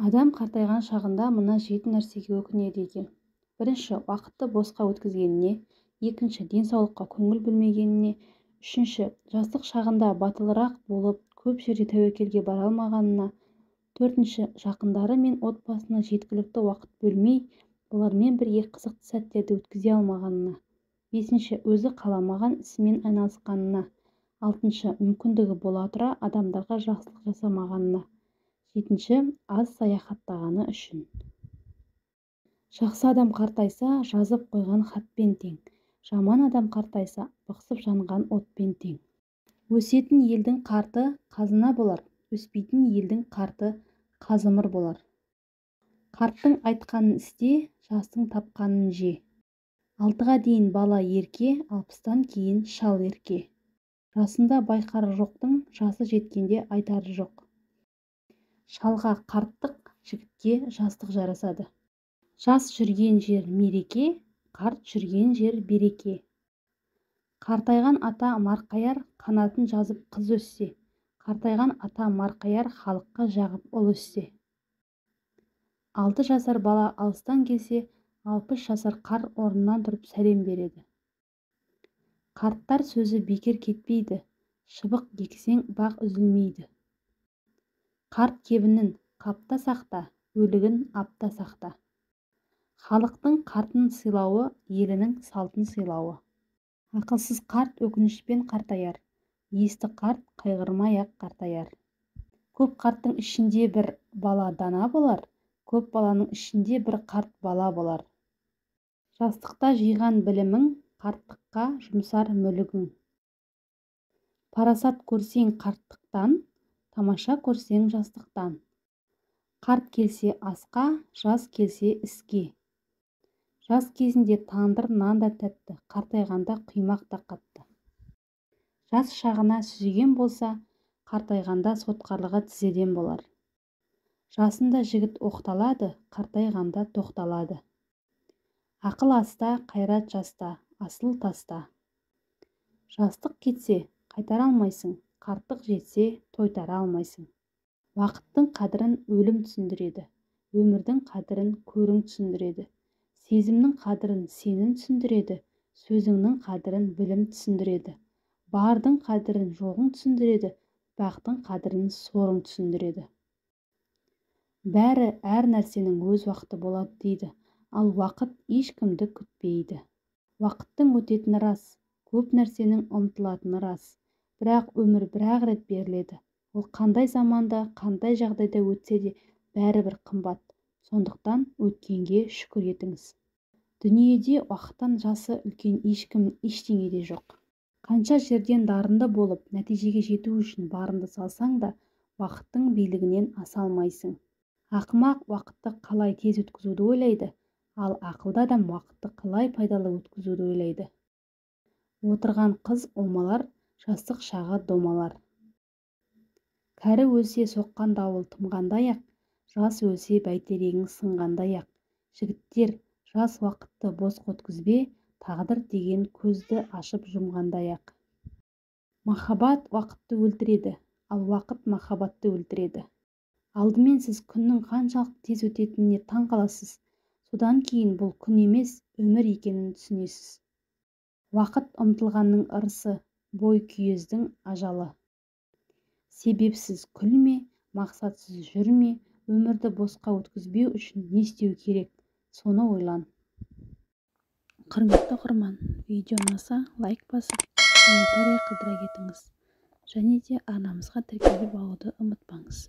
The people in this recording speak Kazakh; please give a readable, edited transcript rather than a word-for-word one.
Адам қартайған шағында мына 7 нәрсеге өкінеді екен. Бірінші, уақытты босқа өткізгеніне. Екінші, денсаулыққа көңіл бөлмегеніне. Үшінші, жастық шағында батылырақ болып, көп жерде тәуекелге бара алмағанына. Төртінші, жақындары мен отбасына жеткілікті уақыт бөлмей, олармен бірге қызықты сәттерді өткізе алмағанына. Бесінші, өзі қаламаған ісімен айналысқанына. Алтыншы, мүмкіндігі бола тұра адамдарға жақсылық жасамағанына. Жетінші, аз саяхаттағаны үшін. Жақсы адам қартайса, жазып қойған хатпен тең. Жаман адам қартайса, бықсып жанған отпен тең. Өсетін елдің қарты қазына болар, өспейтін елдің қарты қазымыр болар. Қарттың айтқанын істе, жастың тапқанын же. 6-ға дейін бала ерке, 60-тан кейін шал ерке. Жасында байқары жоқтың, жасы жеткенде айтары жоқ. Шалға қарттық, жігітке жастық жарасады. Жас жүрген жер мереке, қарт жүрген жер береке. Қартайған ата марқаяр, қанатын жазып қыз өссе. Қартайған ата марқаяр, халыққа жағып ұл өссе. 6 жасар бала алыстан келсе, 60 жасар қар орнынан тұрып сәлем береді. Қарттар сөзі бекер кетпейді, шыбық ексең бақ үзілмейді. Қарт кебінін қапта сақта, өлігін апта сақта. Халықтың қартын сыйлауы, елінің салтын сыйлауы. Ақылсыз қарт өкінішпен қартаяр, есті қарт қайғырмай-ақ қартаяр. Көп қарттың ішінде бір бала дана болар, көп баланың ішінде бір қарт бала болар. Жастықта жиған білімің, қарттыққа жұмсар мүлігің. Парасат көрсең қарттықтан, тамаша көрсең жастықтан. Қарт келсе асқа, жас келсе іске. Жас кезінде тандыр нан да тәтті, қартайғанда құймақ та қатты. Жас шағына сүзген болса, қартайғанда сотқарлығы тізеден болар. Жасында жігіт оқталады, қартайғанда тоқталады. Ақыл аста, қайрат жаста, асыл таста. Жастық кетсе, қайтара алмайсың, қарттық жетсе, тойтара алмайсың. Уақыттың қадірін өлім түсіндіреді, өмірдің қадірін көрің түсіндіреді. Сезімнің қадірін сенің түсіндіреді, сөзіңнің қадірін білім түсіндіреді. Бардың қадірін жоғың түсіндіреді, бақтың қадірін сорың түсіндіреді. Бәрі әр нәрсенің өз уақыты болады дейді, ал уақыт ешкімді күтпейді. Уақыттың өтетіні рас, көп нәрсенің ұмытылатыны рас. Бірақ өмір бір-ақ рет беріледі. Ол қандай заманда, қандай жағдайда өтсе де бәрібір қымбат. Сондықтан өткенге шүкір етіңіз. Дүниеде уақыттан жасы үлкен ешкім ештеңеде жоқ. Қанша жерден дарынды болып, нәтижеге жету үшін барынды салсаң да, уақыттың билігінен аса алмайсың. Ақымақ уақытты қалай тез өткізуді ойлайды, ал ақылды адам уақытты қалай пайдалы өткізуді ойлайды. Отырған қыз омалар, жастық шағы домалар. Кәрі өлсе соққан дауыл тымғандай-ақ, жас өлсе бәйтерегің сынғандай-ақ. Жігіттер, жас уақытты бос өткізбе, тағдыр деген көзді ашып жұмғандай-ақ. Махаббат уақытты өлтіреді, ал уақыт махаббатты өлтіреді. Алдымен сіз күннің қаншалықты тез өтетініне таң қаласыз. Содан кейін бұл күн емес, өмір екенін түсінесіз. Уақыт ұмтылғанның ырысы, бой күйездің ажалы. Себепсіз күлме, мақсатсыз жүрме, өмірді босқа өткізбеу үшін не істеу керек, соны ойлан. Құрметті оқырман, видео ұнаса лайк басып, комментарий қалдыра кетіңіз. Және де арнамызға тіркеліп алуды ұмытпаңыз.